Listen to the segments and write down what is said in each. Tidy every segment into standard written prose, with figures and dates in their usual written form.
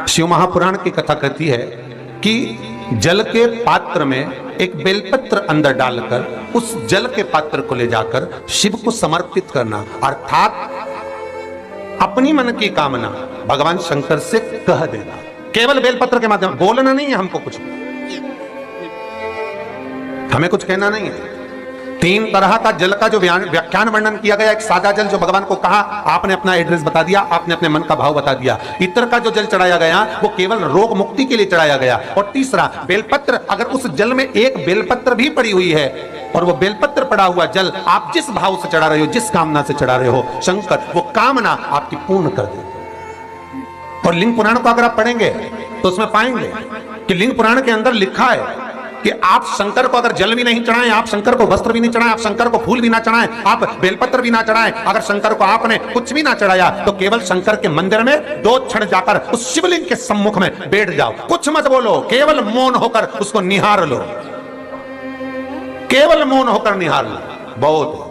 शिव महापुराण की कथा कहती है कि जल के पात्र में एक बेलपत्र अंदर डालकर उस जल के पात्र को ले जाकर शिव को समर्पित करना, अर्थात अपनी मन की कामना भगवान शंकर से कह देना। केवल बेलपत्र के माध्यम, बोलना नहीं है हमको, कुछ हमें कुछ कहना नहीं है। तीन तरह का जल का जो व्याख्यान वर्णन किया गया, एक सादा जल जो भगवान को कहा, आपने अपना एड्रेस बता दिया, आपने अपने मन का भाव बता दिया। इत्र का जो जल चढ़ाया गया वो केवल रोग मुक्ति के लिए चढ़ाया गया। और तीसरा बेलपत्र, अगर उस जल में एक बेलपत्र भी पड़ी हुई है और वो बेलपत्र पड़ा हुआ जल आप जिस भाव से चढ़ा रहे हो, जिस कामना से चढ़ा रहे हो, शंकर वो कामना आपकी पूर्ण कर दे। और लिंग पुराण को अगर आप पढ़ेंगे तो उसमें पाएंगे कि लिंग पुराण के अंदर लिखा है कि आप शंकर को अगर जल भी नहीं चढ़ाएं, आप शंकर को वस्त्र भी नहीं चढ़ाएं, आप शंकर को फूल भी ना चढ़ाएं, आप बेलपत्र भी ना चढ़ाएं, अगर शंकर को आपने कुछ भी ना चढ़ाया तो केवल शंकर के मंदिर में 2 क्षण जाकर उस शिवलिंग के सम्मुख में बैठ जाओ, कुछ मत बोलो, केवल मौन होकर उसको निहार लो, केवल मौन होकर निहार लो। बहुत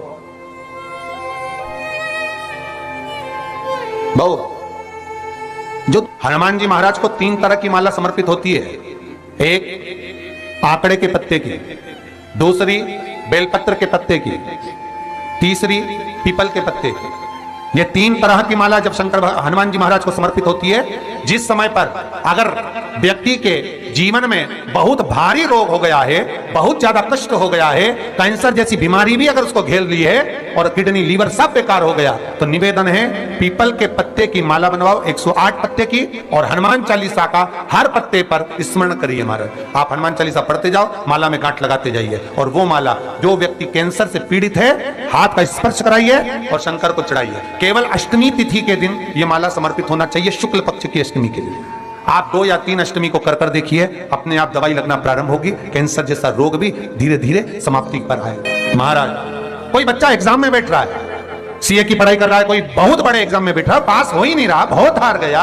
जो हनुमान जी महाराज को 3 तरह की माला समर्पित होती है, एक आंकड़े के पत्ते की, दूसरी बेलपत्र के पत्ते की, तीसरी पीपल के पत्ते की। ये 3 तरह की माला जब शंकर हनुमान जी महाराज को समर्पित होती है, जिस समय पर अगर व्यक्ति के जीवन में बहुत भारी रोग हो गया है, बहुत ज्यादा कष्ट हो गया है, कैंसर जैसी बीमारी भी अगर उसको घेर ली है और किडनी लीवर सब बेकार हो गया, तो निवेदन है पीपल के पत्ते की माला बनवाओ, 108 पत्ते की, और हनुमान चालीसा का हर पत्ते पर स्मरण करिए महाराज। आप हनुमान चालीसा पढ़ते जाओ, माला में गांठ लगाते जाइए, और वो माला जो व्यक्ति कैंसर से पीड़ित है हाथ का स्पर्श कराइए और शंकर को चढ़ाइए। केवल अष्टमी तिथि के दिन ये माला समर्पित होना चाहिए, शुक्ल पक्ष की अष्टमी के दिन। आप 2 या 3 अष्टमी को कर देखिए, अपने आप दवाई लगना प्रारंभ होगी, कैंसर जैसा रोग भी धीरे धीरे समाप्ति पर आएगा। महाराज कोई बच्चा एग्जाम में बैठ रहा है, सीए की पढ़ाई कर रहा है, कोई बहुत बड़े एग्जाम में बैठा, पास हो ही नहीं रहा, बहुत हार गया,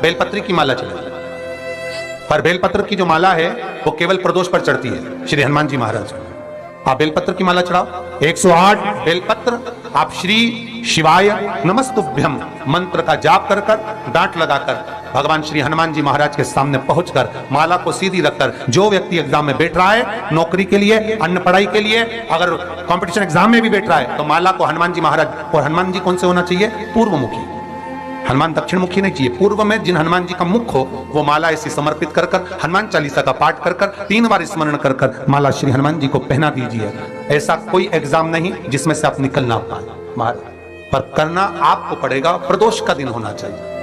बेलपत्र की माला चढ़ाई। पर बेलपत्र की जो माला है वो केवल प्रदोष पर चढ़ती है श्री हनुमान जी महाराज को। आप बेलपत्र की माला चढ़ाओ, 108 बेलपत्र, आप श्री शिवाय नमस्तुभ्यम मंत्र का जाप कर गांठ लगाकर भगवान श्री हनुमान जी महाराज के सामने पहुंचकर माला को सीधी रखकर, जो व्यक्ति एग्जाम में बैठ रहा है, नौकरी के लिए, अन्य पढ़ाई के लिए, अगर कंपटीशन एग्जाम में भी बैठ रहा है, तो माला को हनुमान जी महाराज, और हनुमान जी कौन से होना चाहिए? पूर्वमुखी। हनुमान दक्षिण मुखी नहीं चाहिए, पूर्व में जिन हनुमान जी का मुख हो वो माला ऐसी समर्पित कर हनुमान चालीसा का पाठ कर 3 बार स्मरण कर माला श्री हनुमान जी को पहना दीजिए। ऐसा कोई एग्जाम नहीं जिसमें से आप निकल ना पाए महाराज, पर करना आपको पड़ेगा। प्रदोष का दिन होना चाहिए,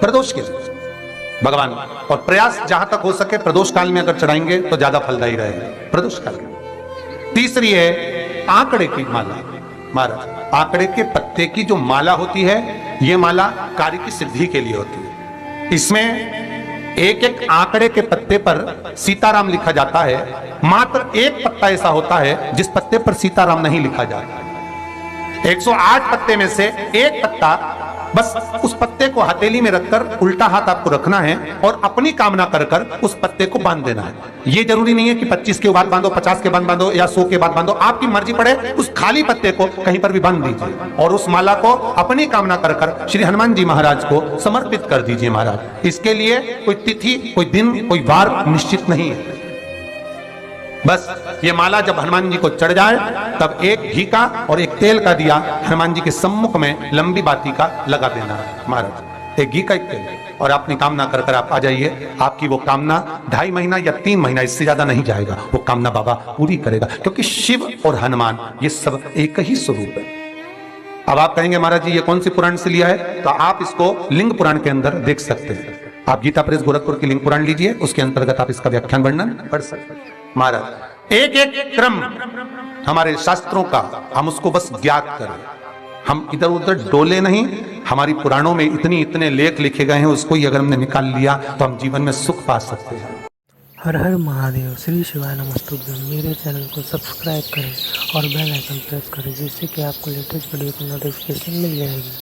प्रदोष के दिन भगवान, और प्रयास जहां तक हो सके प्रदोष काल में अगर चढ़ाएंगे तो ज्यादा फलदायी रहेगा, प्रदोष काल में। तीसरी है आंकड़े की माला महाराज। आंकड़े के पत्ते की जो माला होती है, यह माला कार्य की सिद्धि के लिए होती है। इसमें एक आंकड़े के पत्ते पर सीताराम लिखा जाता है, मात्र एक पत्ता ऐसा होता है जिस पत्ते पर सीताराम नहीं लिखा जाता। 108 पत्ते में से एक पत्ता, बस उस पत्ते को हथेली में रखकर उल्टा हाथ आपको रखना है और अपनी कामना कर उस पत्ते को बांध देना है। ये जरूरी नहीं है कि 25 के बाद बांधो, 50 के बाद बांधो या 100 के बाद बांधो, आपकी मर्जी पड़े, उस खाली पत्ते को कहीं पर भी बांध दीजिए और उस माला को अपनी कामना कर श्री हनुमान जी महाराज को समर्पित कर दीजिए महाराज। इसके लिए कोई तिथि, कोई दिन, कोई वार निश्चित नहीं है। बस ये माला जब हनुमान जी को चढ़ जाए तब एक घी का और एक तेल का दिया हनुमान जी के सम्मुख में लंबी बाती का लगा देना महाराज, एक घी का, एक तेल, और अपनी कामना कर आप आ जाइए। आपकी वो कामना 2.5 महीना या 3 महीना, इससे ज्यादा नहीं जाएगा, वो कामना बाबा पूरी करेगा, क्योंकि शिव और हनुमान ये सब एक ही स्वरूप है। अब आप कहेंगे महाराज जी ये कौन सी पुराण से लिया है, तो आप इसको लिंग पुराण के अंदर देख सकते हैं। आप गीता प्रेस गोरखपुर की लिंग पुराण लीजिए, उसके अंतर्गत आप इसका व्याख्यान वर्णन पढ़ सकते हैं महाराज। एक एक क्रम हमारे शास्त्रों का हम उसको बस ज्ञात करें, हम इधर उधर डोले नहीं। हमारी पुराणों में इतने लेख लिखे गए हैं, उसको ही अगर हमने निकाल लिया तो हम जीवन में सुख पा सकते हैं। हर हर महादेव, श्री शिवाय नमस्तुभ्यम। मेरे चैनल को सब्सक्राइब करें और बेल आइकन प्रेस करें, जिससे कि आपको लेटेस्ट वीडियो की नोटिफिकेशन मिल जाएगी।